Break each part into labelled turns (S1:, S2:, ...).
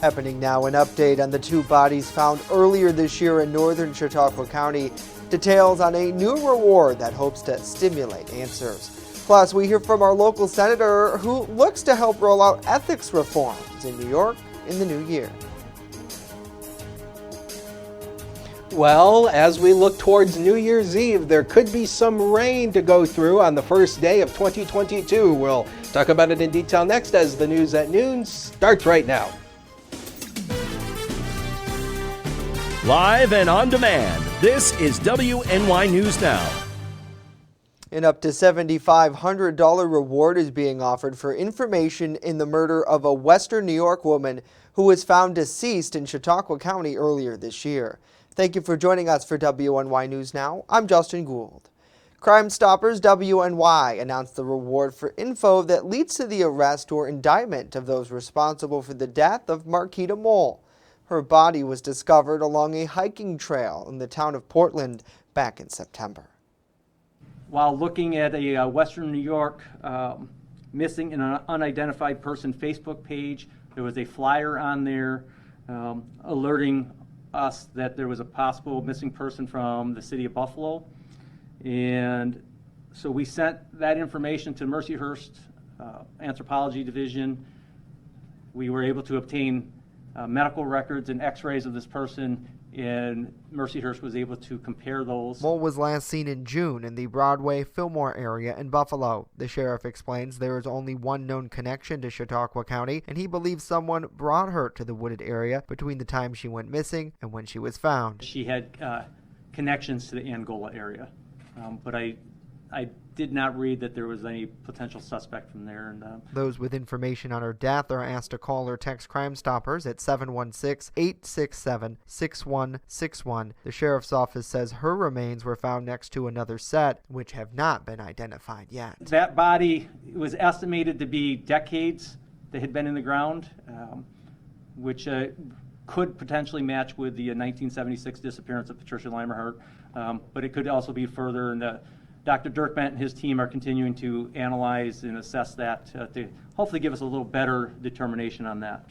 S1: Happening now, an update on the two bodies found earlier this year in northern Chautauqua County. Details on a new reward that hopes to stimulate answers. Plus, we hear from our local senator who looks to help roll out ethics reforms in New York in the new year.
S2: Well, as we look towards New Year's Eve, there could be some rain to go through on the first day of 2022. We'll talk about it in detail next as the news at noon starts right now.
S3: Live and on demand, this is WNY News Now.
S1: An up to $7,500 reward is being offered for information in the murder of a Western New York woman who was found deceased in Chautauqua County earlier this year. Thank you for joining us for WNY News Now. I'm Justin Gould. Crime Stoppers WNY announced the reward for info that leads to the arrest or indictment of those responsible for the death of Marquita Mole. Her body was discovered along a hiking trail in the town of Portland back in September.
S4: While looking at a Western New York missing and unidentified person Facebook page, there was a flyer on there alerting us that there was a possible missing person from the city of Buffalo. And so we sent that information to Mercyhurst Anthropology Division. We were able to obtain medical records and x-rays of this person, and Mercyhurst was able to compare those.
S1: Mole was last seen in June in the Broadway-Fillmore area in Buffalo. The sheriff explains there is only one known connection to Chautauqua County, and he believes someone brought her to the wooded area between the time she went missing and when she was found.
S4: She had connections to the Angola area, but I did not read that there was any potential suspect from there. And
S1: those with information on her death are asked to call or text Crime Stoppers at 716-867-6161. The sheriff's office says her remains were found next to another set, which have not been identified yet.
S4: That body was estimated to be decades that had been in the ground, which could potentially match with the 1976 disappearance of Patricia Limerhart, but it could also be further. And Dr. Dirk Bent and his team are continuing to analyze and assess that to hopefully give us a little better determination on that.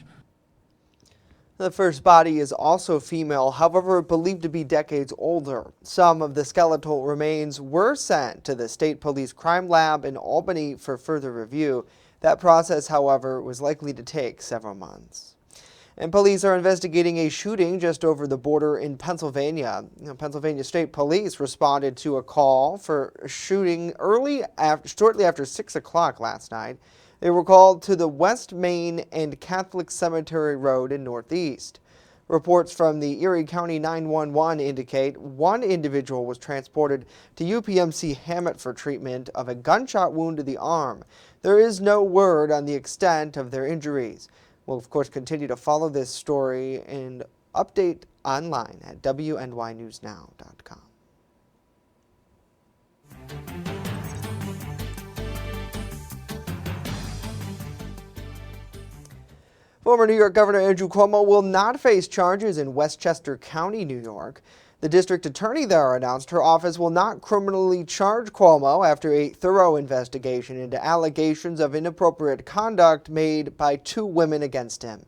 S1: The first body is also female, however believed to be decades older. Some of the skeletal remains were sent to the State Police Crime Lab in Albany for further review. That process, however, was likely to take several months. And police are investigating a shooting just over the border in Pennsylvania. Pennsylvania State Police responded to a call for a shooting shortly after 6 o'clock last night. They were called to the West Main and Catholic Cemetery Road in Northeast. Reports from the Erie County 911 indicate one individual was transported to UPMC Hammett for treatment of a gunshot wound to the arm. There is no word on the extent of their injuries. We'll, of course, continue to follow this story and update online at WNYNewsNow.com. Former New York Governor Andrew Cuomo will not face charges in Westchester County, New York. The district attorney there announced her office will not criminally charge Cuomo after a thorough investigation into allegations of inappropriate conduct made by two women against him.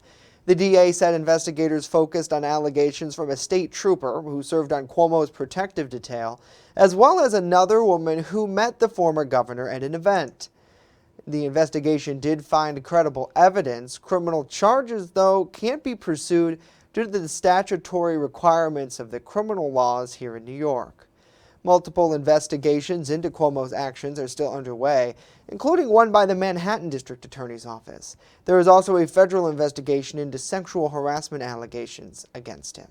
S1: The DA said investigators focused on allegations from a state trooper who served on Cuomo's protective detail, as well as another woman who met the former governor at an event. The investigation did find credible evidence. Criminal charges, though, can't be pursued due to the statutory requirements of the criminal laws here in New York. Multiple investigations into Cuomo's actions are still underway, including one by the Manhattan District Attorney's Office. There is also a federal investigation into sexual harassment allegations against him.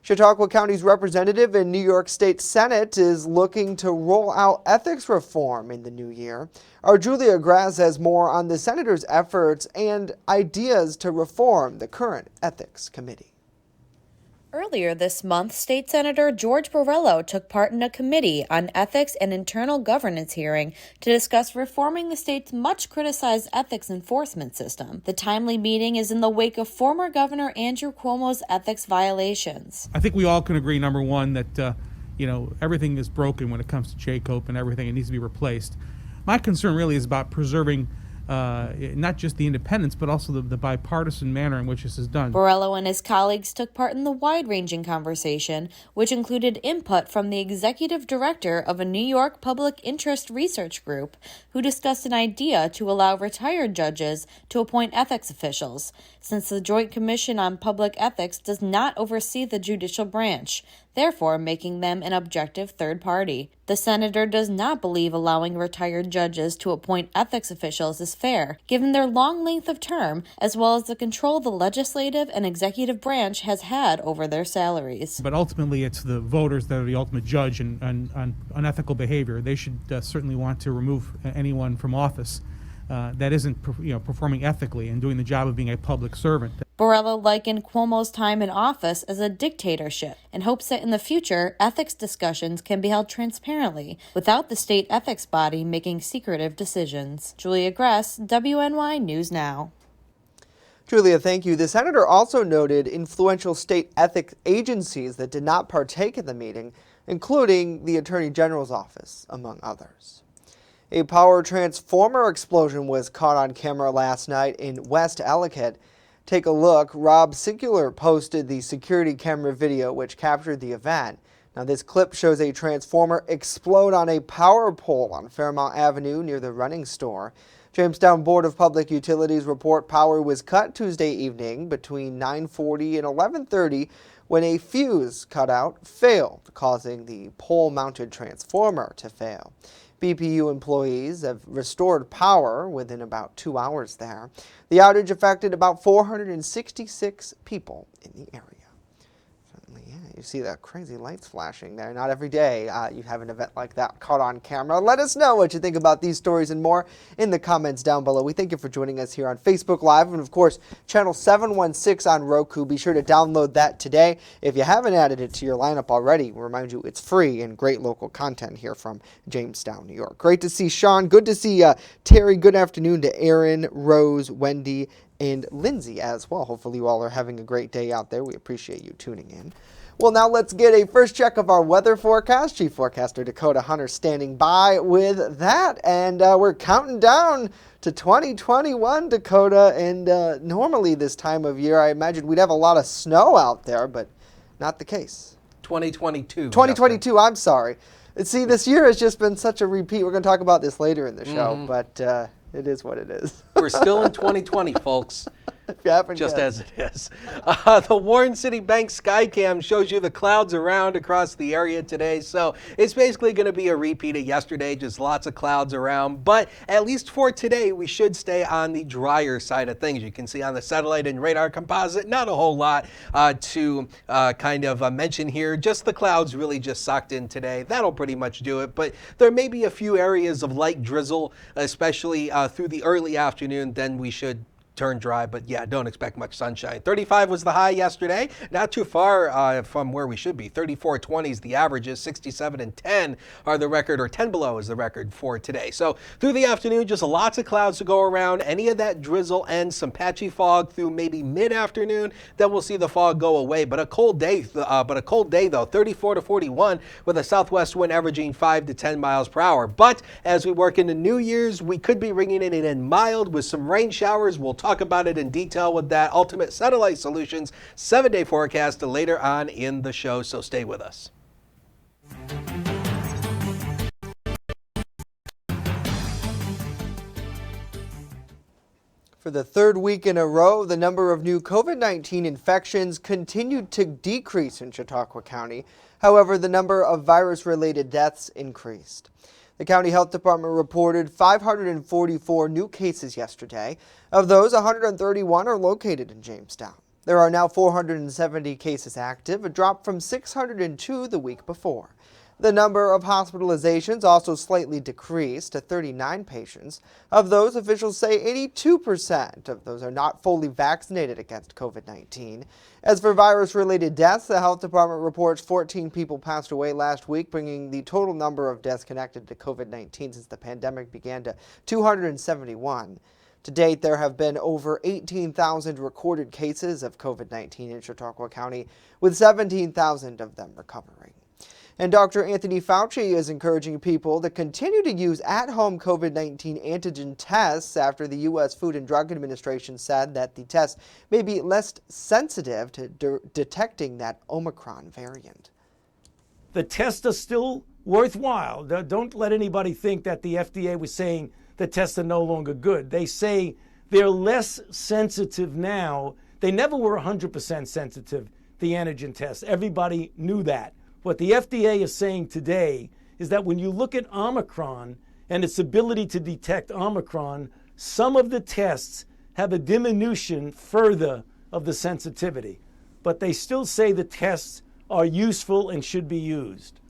S1: Chautauqua County's representative in New York State Senate is looking to roll out ethics reform in the new year. Our Julia Graz has more on the senator's efforts and ideas to reform the current ethics committee.
S5: Earlier this month, State Senator George Borrello took part in a committee on ethics and internal governance hearing to discuss reforming the state's much-criticized ethics enforcement system. The timely meeting is in the wake of former Governor Andrew Cuomo's ethics violations.
S6: I think we all can agree, number one, that everything is broken when it comes to J-COPE and everything. It needs to be replaced. My concern really is about preserving not just the independence, but also the bipartisan manner in which this is done.
S5: Borrello and his colleagues took part in the wide-ranging conversation, which included input from the executive director of a New York public interest research group, who discussed an idea to allow retired judges to appoint ethics officials, since the Joint Commission on Public Ethics does not oversee the judicial branch, therefore making them an objective third party. The senator does not believe allowing retired judges to appoint ethics officials is fair, given their long length of term, as well as the control the legislative and executive branch has had over their salaries.
S6: But ultimately, it's the voters that are the ultimate judge on unethical behavior. They should certainly want to remove anyone from office that isn't performing ethically and doing the job of being a public servant.
S5: Borrello likened Cuomo's time in office as a dictatorship and hopes that in the future, ethics discussions can be held transparently without the state ethics body making secretive decisions. Julia Gress, WNY News Now.
S1: Julia, thank you. The senator also noted influential state ethics agencies that did not partake in the meeting, including the Attorney General's office, among others. A power transformer explosion was caught on camera last night in West Ellicott. Take a look. Rob Singular posted the security camera video which captured the event. Now, this clip shows a transformer explode on a power pole on Fairmount Avenue near the running store. Jamestown Board of Public Utilities report power was cut Tuesday evening between 9:40 and 11:30 when a fuse cutout failed, causing the pole-mounted transformer to fail. BPU employees have restored power within about 2 hours there. The outage affected about 466 people in the area. Certainly, yeah, you see the crazy lights flashing there. Not every day you have an event like that caught on camera. Let us know what you think about these stories and more in the comments down below. We thank you for joining us here on Facebook Live and, of course, channel 716 on Roku. Be sure to download that today. If you haven't added it to your lineup already, we remind you it's free and great local content here from Jamestown, New York. Great to see Sean. Good to see Terry. Good afternoon to Aaron, Rose, Wendy, and Lindsay as well. Hopefully you all are having a great day out there. We appreciate you tuning in. Well, now let's get a first check of our weather forecast. Chief Forecaster Dakota Hunter standing by with that. And we're counting down to 2021, Dakota. And normally this time of year, I imagine we'd have a lot of snow out there, but not the case.
S2: 2022.
S1: 2022, I'm sorry. See, this year has just been such a repeat. We're going to talk about this later in the show, but it is what it is.
S2: We're still in 2020, folks.
S1: If you haven't
S2: Just
S1: guessed.
S2: as it is. The Warren City Bank Skycam shows you the clouds around across the area today. So it's basically going to be a repeat of yesterday, just lots of clouds around. But at least for today, we should stay on the drier side of things. You can see on the satellite and radar composite, not a whole lot to mention here. Just the clouds really just sucked in today. That'll pretty much do it. But there may be a few areas of light drizzle, especially through the early afternoon. Then we should turn dry, but yeah, don't expect much sunshine. 35 was the high yesterday, not too far from where we should be. 34.20 is the averages, 67 and 10 are the record, or 10 below is the record for today. So through the afternoon, just lots of clouds to go around. Any of that drizzle and some patchy fog through maybe mid-afternoon, then we'll see the fog go away. But a cold day, though, 34 to 41 with a southwest wind averaging 5 to 10 miles per hour. But as we work into New Year's, we could be bringing it in mild with some rain showers. We'll talk about it in detail with that Ultimate Satellite Solutions 7-day forecast later on in the show, so stay with us.
S1: For the third week in a row, the number of new COVID-19 infections continued to decrease in Chautauqua County. However, the number of virus-related deaths increased. The County Health Department reported 544 new cases yesterday. Of those, 131 are located in Jamestown. There are now 470 cases active, a drop from 602 the week before. The number of hospitalizations also slightly decreased to 39 patients. Of those, officials say 82% of those are not fully vaccinated against COVID-19. As for virus-related deaths, the health department reports 14 people passed away last week, bringing the total number of deaths connected to COVID-19 since the pandemic began to 271. To date, there have been over 18,000 recorded cases of COVID-19 in Chautauqua County, with 17,000 of them recovering. And Dr. Anthony Fauci is encouraging people to continue to use at-home COVID-19 antigen tests after the U.S. Food and Drug Administration said that the test may be less sensitive to detecting that Omicron variant.
S7: The tests are still worthwhile. Don't let anybody think that the FDA was saying the tests are no longer good. They say they're less sensitive now. They never were 100% sensitive, the antigen tests. Everybody knew that. What the FDA is saying today is that when you look at Omicron and its ability to detect Omicron, some of the tests have a diminution further of the sensitivity. But they still say the tests are useful and should be used.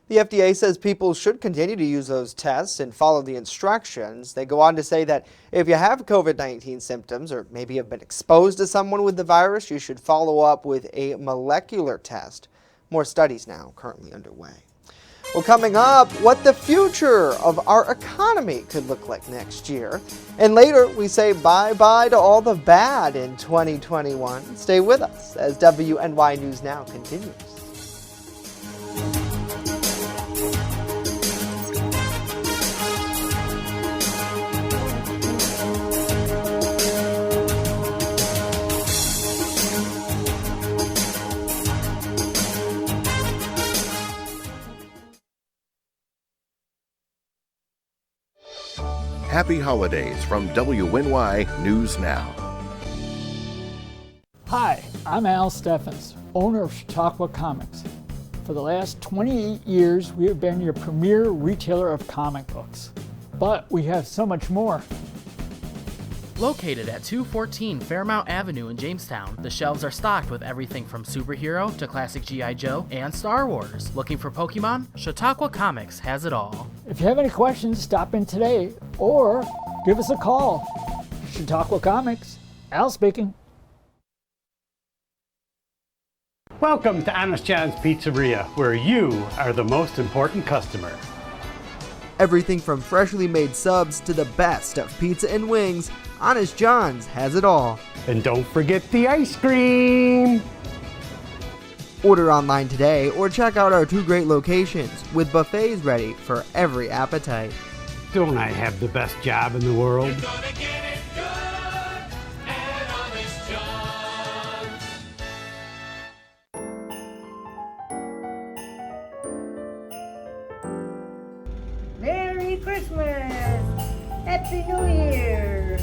S1: The FDA says people should continue to use those tests and follow the instructions. They go on to say that if you have COVID-19 symptoms or maybe have been exposed to someone with the virus, you should follow up with a molecular test. More studies now currently underway. Well, coming up, what the future of our economy could look like next year. And later, we say bye-bye to all the bad in 2021. Stay with us as WNY News Now continues.
S8: Happy holidays from WNY News Now.
S9: Hi, I'm Al Steffens, owner of Chautauqua Comics. For the last 28 years, we have been your premier retailer of comic books. But we have so much more.
S10: Located at 214 Fairmount Avenue in Jamestown, the shelves are stocked with everything from superhero to classic G.I. Joe and Star Wars. Looking for Pokemon? Chautauqua Comics has it all.
S9: If you have any questions, stop in today or give us a call. Chautauqua Comics, Al speaking.
S11: Welcome to Honest John's Pizzeria, where you are the most important customer.
S1: Everything from freshly made subs to the best of pizza and wings, Honest John's has it all.
S11: And don't forget the ice cream!
S1: Order online today or check out our 2 great locations with buffets ready for every appetite.
S11: Don't I have the best job in the world?
S12: You're gonna get it good at Honest John's.
S13: Merry Christmas! Happy New Year!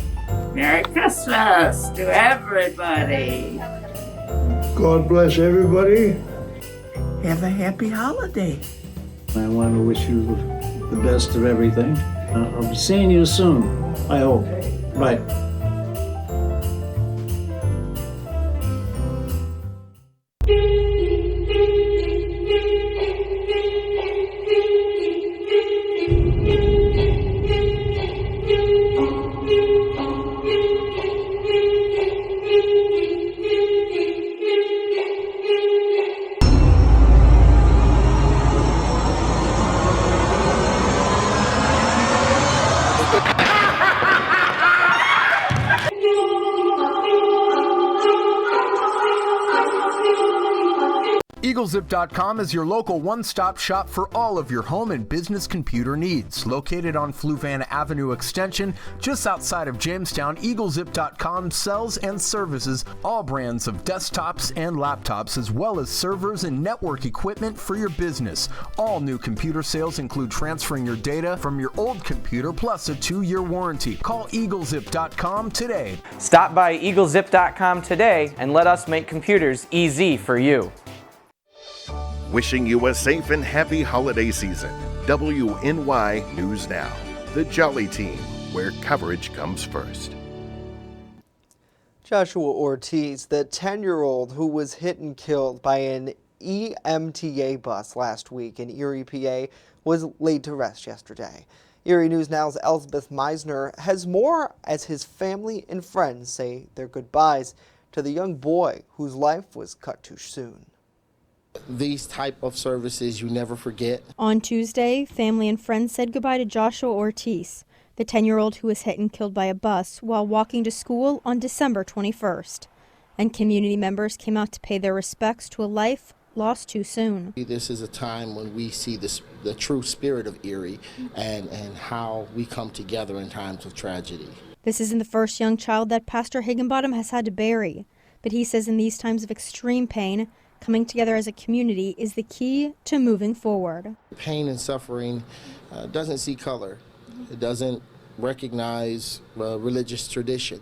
S14: Merry Christmas to everybody!
S15: God bless everybody.
S14: Have a happy holiday.
S16: I want to wish you the best of everything. I'll be seeing you soon, I hope. Bye.
S17: EagleZip.com is your local one-stop shop for all of your home and business computer needs. Located on Fluvanna Avenue Extension, just outside of Jamestown, EagleZip.com sells and services all brands of desktops and laptops, as well as servers and network equipment for your business. All new computer sales include transferring your data from your old computer, plus a 2-year warranty. Call EagleZip.com today.
S18: Stop by EagleZip.com today and let us make computers easy for you.
S8: Wishing you a safe and happy holiday season. WNY News Now, the Jolly Team, where coverage comes first.
S1: Joshua Ortiz, the 10-year-old who was hit and killed by an EMTA bus last week in Erie, PA, was laid to rest yesterday. Erie News Now's Elspeth Meisner has more as his family and friends say their goodbyes to the young boy whose life was cut too soon.
S19: These type of services you never forget.
S20: On Tuesday, family and friends said goodbye to Joshua Ortiz, the 10-year-old who was hit and killed by a bus while walking to school on December 21st. And community members came out to pay their respects to a life lost too soon.
S19: This is a time when we see the true spirit of Erie and how we come together in times of tragedy.
S20: This isn't the first young child that Pastor Higginbottom has had to bury, but he says in these times of extreme pain, coming together as a community is the key to moving forward.
S19: Pain and suffering doesn't see color. It doesn't recognize religious tradition.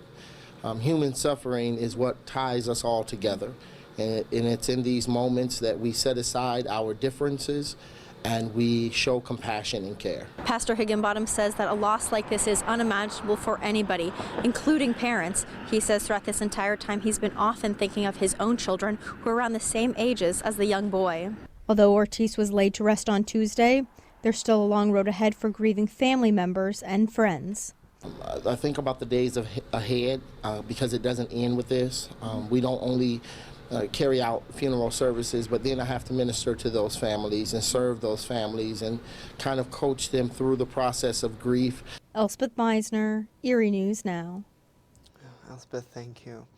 S19: Human suffering is what ties us all together. And it's in these moments that we set aside our differences and we show compassion and care.
S20: Pastor Higginbottom says that a loss like this is unimaginable for anybody, including parents. He says throughout this entire time he's been often thinking of his own children who are around the same ages as the young boy. Although Ortiz was laid to rest on Tuesday, there's still a long road ahead for grieving family members and friends.
S19: I think about the days ahead because it doesn't end with this. We don't only carry out funeral services, but then I have to minister to those families and serve those families and kind of coach them through the process of grief.
S20: Elspeth Meisner, Erie News Now.
S1: Elspeth, thank you.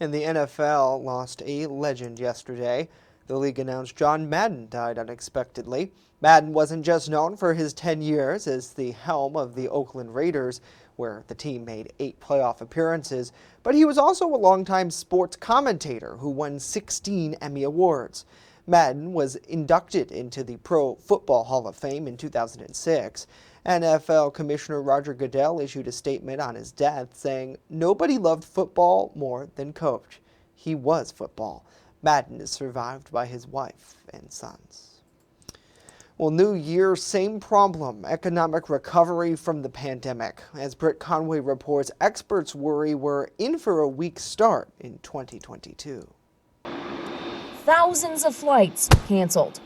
S1: And the NFL lost a legend yesterday. The league announced John Madden died unexpectedly. Madden wasn't just known for his 10 years as the helm of the Oakland Raiders, where the team made 8 playoff appearances, but he was also a longtime sports commentator who won 16 Emmy Awards. Madden was inducted into the Pro Football Hall of Fame in 2006. NFL Commissioner Roger Goodell issued a statement on his death saying, "Nobody loved football more than Coach. He was football." Madden is survived by his wife and sons. Well, new year, same problem, economic recovery from the pandemic. As Britt Conway reports, experts worry we're in for a weak start in 2022.
S21: Thousands of flights canceled.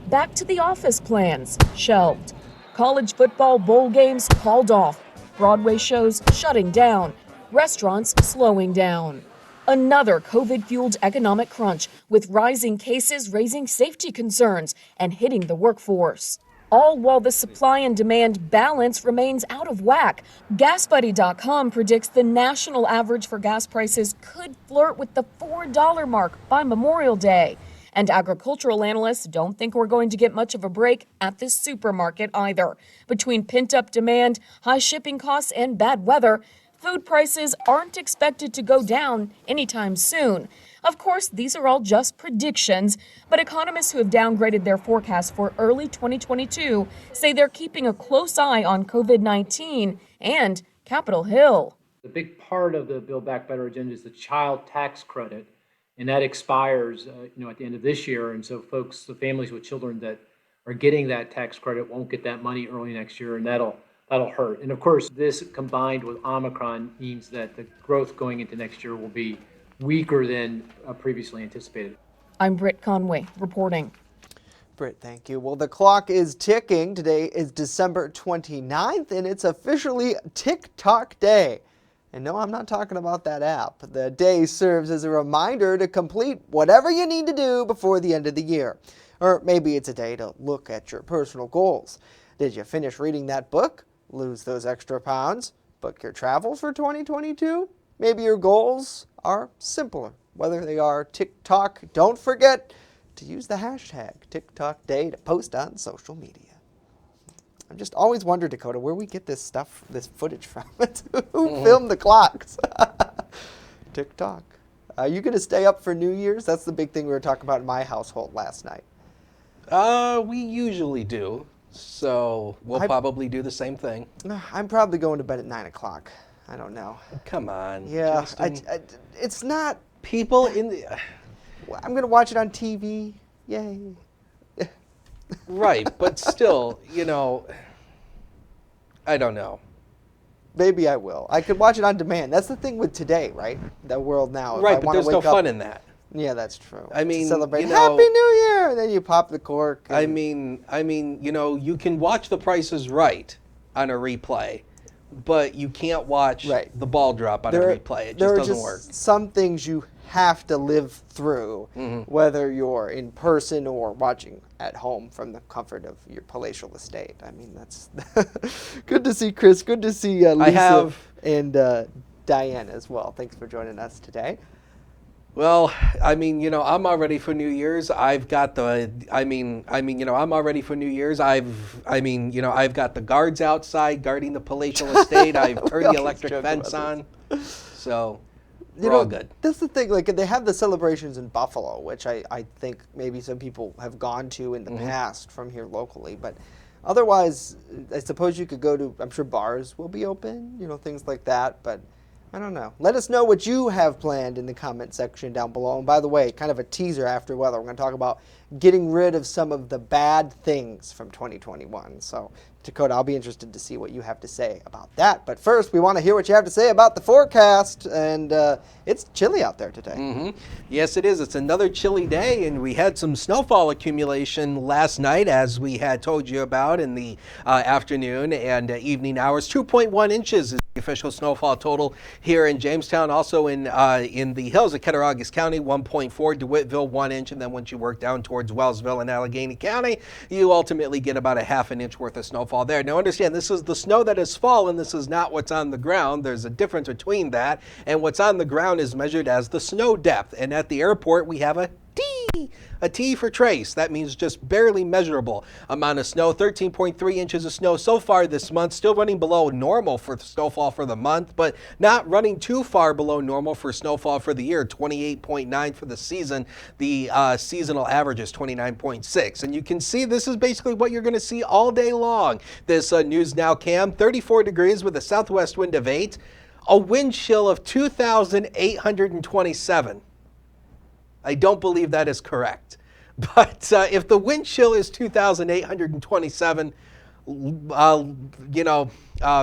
S21: Back to the office plans shelved. College football bowl games called off. Broadway shows shutting down. Restaurants slowing down. Another COVID-fueled economic crunch, with rising cases raising safety concerns and hitting the workforce. All while the supply and demand balance remains out of whack. GasBuddy.com predicts the national average for gas prices could flirt with the $4 mark by Memorial Day. And agricultural analysts don't think we're going to get much of a break at the supermarket either. Between pent-up demand, high shipping costs, and bad weather, food prices aren't expected to go down anytime soon. Of course, these are all just predictions, but economists who have downgraded their forecast for early 2022 say they're keeping a close eye on COVID-19 and Capitol Hill.
S22: The big part of the Build Back Better agenda is the child tax credit, and that expires at the end of this year. And so folks, the families with children that are getting that tax credit won't get that money early next year, and that'll hurt. And of course, this combined with Omicron means that the growth going into next year will be weaker than previously anticipated.
S21: I'm Britt Conway reporting.
S1: Britt, thank you. Well, the clock is ticking. Today is December 29th, and it's officially TikTok Day. And no, I'm not talking about that app. The day serves as a reminder to complete whatever you need to do before the end of the year. Or maybe it's a day to look at your personal goals. Did you finish reading that book? Lose those extra pounds? Book your travel for 2022? Maybe your goals are simpler. Whether they are TikTok, don't forget to use the hashtag TikTok Day to post on social media. I've just always wondered, Dakota, where we get this stuff, this footage from. Who filmed the clocks? TikTok. Are you going to stay up for New Year's? That's the big thing we were talking about in my household last night.
S2: We usually do. So we'll probably do the same thing.
S1: I'm probably going to bed at 9 o'clock. I don't know.
S2: Come on.
S1: Yeah, it's not.
S2: People in the...
S1: I'm going to watch it on TV. Yay.
S2: Right, but still, I don't know.
S1: Maybe I will. I could watch it on demand. That's the thing with today, right? The world now.
S2: Right, but there's no fun in that.
S1: Yeah, that's true.
S2: I mean,
S1: to celebrate Happy New Year, and then you pop the cork.
S2: I mean, you can watch The Price is Right on a replay, but you can't watch the ball drop on a replay. It just doesn't work.
S1: Some things you have to live through, whether you're in person or watching at home from the comfort of your palatial estate. I mean, that's good to see Chris. Good to see Lisa and Diane as well. Thanks for joining us today.
S2: Well, I mean, I'm all ready for New Year's. I've got the, I'm all ready for New Year's. I've got the guards outside guarding the palatial estate. I've turned the electric fence on. So we're all good.
S1: That's the thing, like, they have the celebrations in Buffalo, which I think maybe some people have gone to in the past from here locally, but otherwise, I suppose you could go to, I'm sure bars will be open, things like that, but I don't know. Let us know what you have planned in the comment section down below. And by the way, kind of a teaser after weather, we're going to talk about getting rid of some of the bad things from 2021. So, Dakota, I'll be interested to see what you have to say about that. But first, we want to hear what you have to say about the forecast. And it's chilly out there today.
S2: Yes, it is. It's another chilly day, and we had some snowfall accumulation last night, as we had told you about in the afternoon and evening hours. 2.1 inches is the official snowfall total here in Jamestown. Also in the hills of Cattaraugus County, 1.4, DeWittville, 1 inch, and then once you work down towards Wellsville and Allegheny County, you ultimately get about a half an inch worth of snowfall there. Now understand, this is the snow that has fallen. This is not what's on the ground. There's a difference between that, and what's on the ground is measured as the snow depth. And at the airport, we have a T for trace. That means just barely measurable amount of snow. 13.3 inches of snow so far this month, still running below normal for snowfall for the month, but not running too far below normal for snowfall for the year. 28.9 for the season. The seasonal average is 29.6. And you can see this is basically what you're going to see all day long. This News Now cam, 34 degrees with a southwest wind of 8, a wind chill of 2,827. I don't believe that is correct. But if the wind chill is 2,827,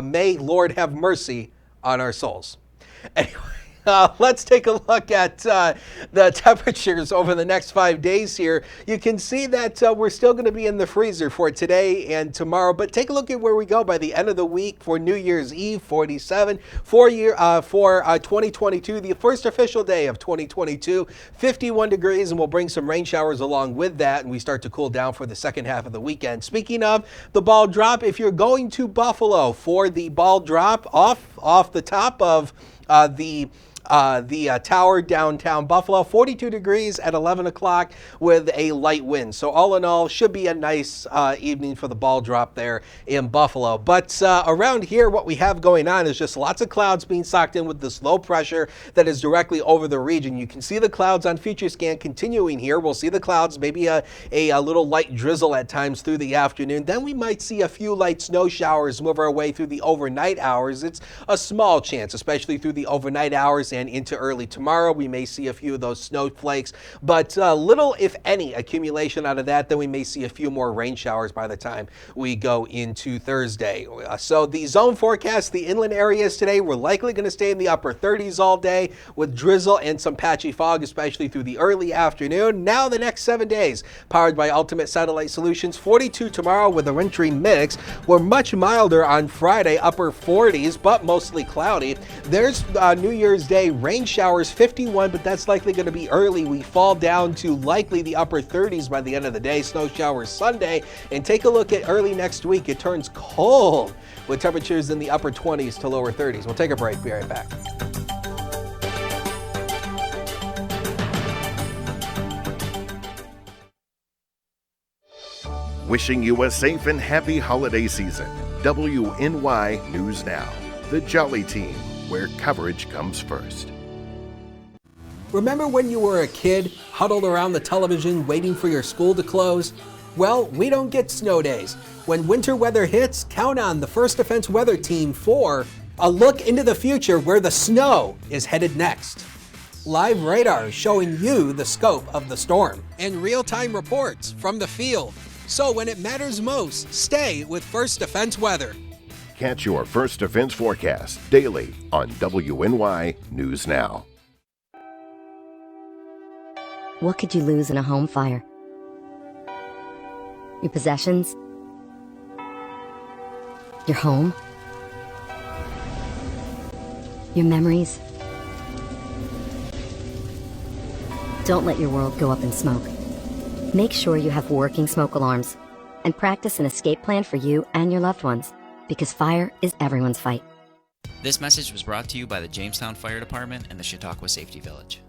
S2: may Lord have mercy on our souls. Anyway, let's take a look at the temperatures over the next 5 days here. You can see that we're still going to be in the freezer for today and tomorrow, but take a look at where we go by the end of the week for New Year's Eve, 47. For 2022, the first official day of 2022, 51 degrees, and we'll bring some rain showers along with that, and we start to cool down for the second half of the weekend. Speaking of the ball drop, if you're going to Buffalo for the ball drop off the top of the tower downtown Buffalo, 42 degrees at 11 o'clock with a light wind. So all in all, should be a nice evening for the ball drop there in Buffalo. But around here, what we have going on is just lots of clouds being socked in with this low pressure that is directly over the region. You can see the clouds on Future Scan continuing here. We'll see the clouds, maybe a little light drizzle at times through the afternoon. Then we might see a few light snow showers move our way through the overnight hours. It's a small chance, especially through the overnight hours and into early tomorrow. We may see a few of those snowflakes, but little, if any, accumulation out of that. Then we may see a few more rain showers by the time we go into Thursday. So the zone forecast, the inland areas today, we're likely going to stay in the upper 30s all day with drizzle and some patchy fog, especially through the early afternoon. Now the next 7 days, powered by Ultimate Satellite Solutions, 42 tomorrow with a wintry mix. We're much milder on Friday, upper 40s, but mostly cloudy. There's New Year's Day rain showers, 51, but that's likely going to be early. We fall down to likely the upper 30s by the end of the day. Snow showers Sunday. And take a look at early next week. It turns cold with temperatures in the upper 20s to lower 30s. We'll take a break. Be right back.
S8: Wishing you a safe and happy holiday season. WNY News Now, the Jolly Team, where coverage comes first.
S2: Remember when you were a kid, huddled around the television waiting for your school to close? Well, we don't get snow days. When winter weather hits, count on the First Defense Weather Team for a look into the future where the snow is headed next. Live radar showing you the scope of the storm. And real-time reports from the field. So when it matters most, stay with First Defense Weather.
S8: Catch your First Defense forecast daily on WNY News Now.
S3: What could you lose in a home fire? Your possessions? Your home? Your memories? Don't let your world go up in smoke. Make sure you have working smoke alarms and practice an escape plan for you and your loved ones, because fire is everyone's fight.
S4: This message was brought to you by the Jamestown Fire Department and the Chautauqua Safety Village.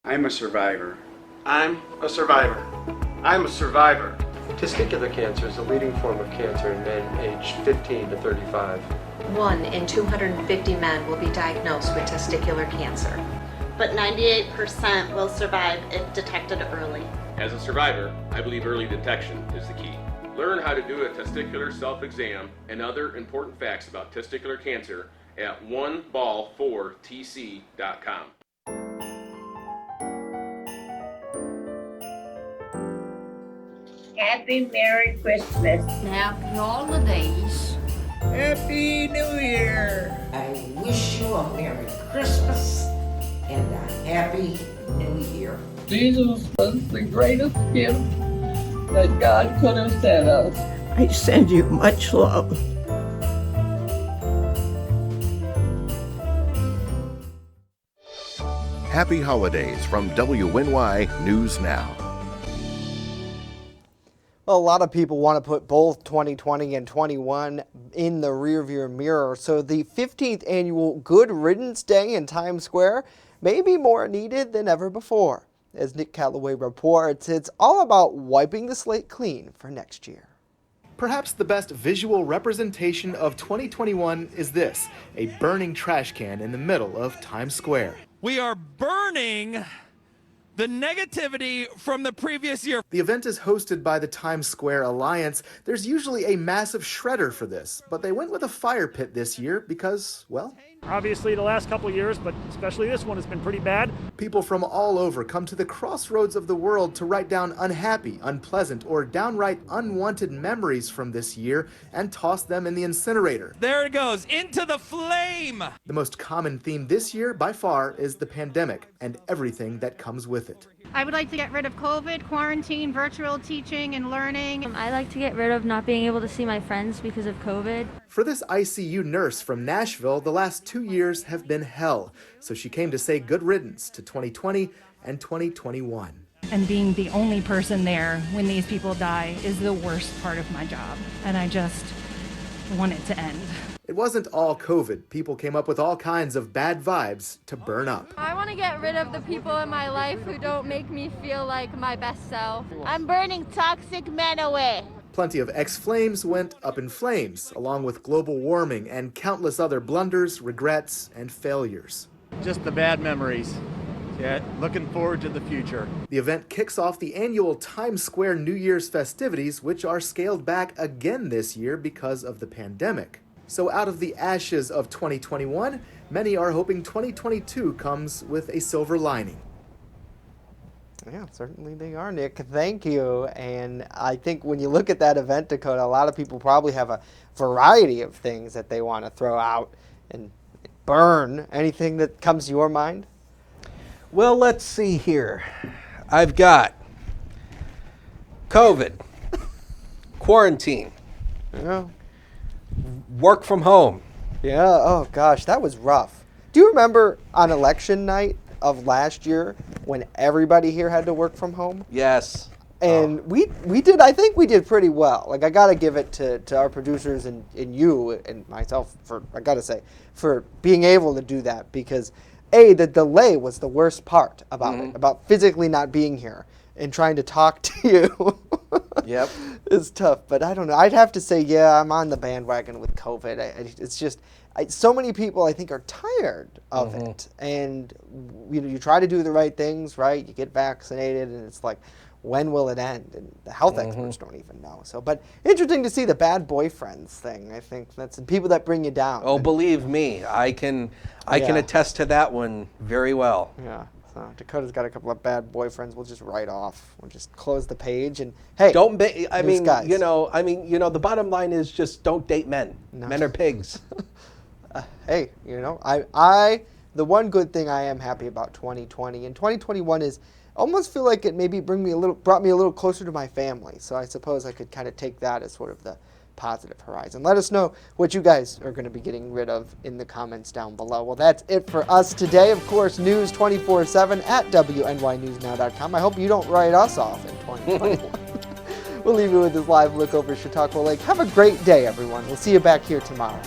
S4: I'm a survivor.
S6: I'm a survivor. I'm a survivor.
S23: Testicular cancer is the leading form of cancer in men aged 15 to 35.
S24: 1 in 250 men will be diagnosed with testicular cancer.
S25: But 98% will survive if detected early.
S26: As a survivor, I believe early detection is the key. Learn how to do a testicular self-exam and other important facts about testicular cancer at oneball4tc.com.
S13: Happy Merry Christmas.
S14: Happy holidays.
S13: Happy New Year.
S14: I wish you a Merry Christmas and a Happy New Year.
S27: Jesus was the greatest gift that God could have sent us.
S14: I send you much love.
S8: Happy holidays from WNY News Now.
S1: Well, a lot of people want to put both 2020 and 21 in the rearview mirror, so the 15th annual Good Riddance Day in Times Square may be more needed than ever before. As Nick Calloway reports, it's all about wiping the slate clean for next year.
S28: Perhaps the best visual representation of 2021 is this, a burning trash can in the middle of Times Square.
S29: We are burning the negativity from the previous year.
S28: The event is hosted by the Times Square Alliance. There's usually a massive shredder for this, but they went with a fire pit this year because, well,
S30: obviously the last couple of years, but especially this one has been pretty bad.
S28: People from all over come to the crossroads of the world to write down unhappy, unpleasant, or downright unwanted memories from this year and toss them in the incinerator.
S29: There it goes, into the flame!
S28: The most common theme this year, by far, is the pandemic and everything that comes with it.
S31: I would like to get rid of COVID, quarantine, virtual teaching and learning.
S32: I like to get rid of not being able to see my friends because of COVID.
S28: For this ICU nurse from Nashville, the last 2 years have been hell, so she came to say good riddance to 2020 and 2021.
S33: And being the only person there when these people die is the worst part of my job, and I just want it to end.
S28: It wasn't all COVID. People came up with all kinds of bad vibes to burn up.
S34: I want to get rid of the people in my life who don't make me feel like my best self.
S13: I'm burning toxic men away.
S28: Plenty of ex-flames went up in flames, along with global warming and countless other blunders, regrets, and failures.
S35: Just the bad memories. Yeah, looking forward to the future.
S28: The event kicks off the annual Times Square New Year's festivities, which are scaled back again this year because of the pandemic. So out of the ashes of 2021, many are hoping 2022 comes with a silver lining.
S1: Yeah, certainly they are, Nick. Thank you. And I think when you look at that event, Dakota, a lot of people probably have a variety of things that they want to throw out and burn. Anything that comes to your mind?
S2: Well, let's see here. I've got COVID, quarantine, work from home.
S1: Yeah, oh gosh, that was rough. Do you remember on election night of last year when everybody here had to work from home?
S2: Yes.
S1: And we did, I think we did pretty well. Like, I got to give it to our producers and you and myself, I got to say, for being able to do that, because the delay was the worst part about it, about physically not being here and trying to talk to you.
S2: Yep.
S1: It's tough, but I don't know. I'd have to say, yeah, I'm on the bandwagon with COVID. It's just, so many people, I think, are tired of it. And you try to do the right things, right? You get vaccinated, and it's like, when will it end? And the health experts don't even know. So, but interesting to see the bad boyfriends thing. I think that's the people that bring you down.
S2: Oh, believe me, I can attest to that one very well.
S1: Yeah. So Dakota's got a couple of bad boyfriends. We'll just write off. We'll just close the page and hey,
S2: don't be.
S1: guys.
S2: The bottom line is just don't date men.
S1: No.
S2: Men are pigs.
S1: Hey, the one good thing I am happy about 2020 and 2021 is almost feel like it maybe brought me a little closer to my family. So I suppose I could kind of take that as sort of the positive horizon. Let us know what you guys are going to be getting rid of in the comments down below. Well, that's it for us today. Of course, news 24/7 at WNYNewsNow.com. I hope you don't write us off in 2021. We'll leave you with this live look over Chautauqua Lake. Have a great day, everyone. We'll see you back here tomorrow.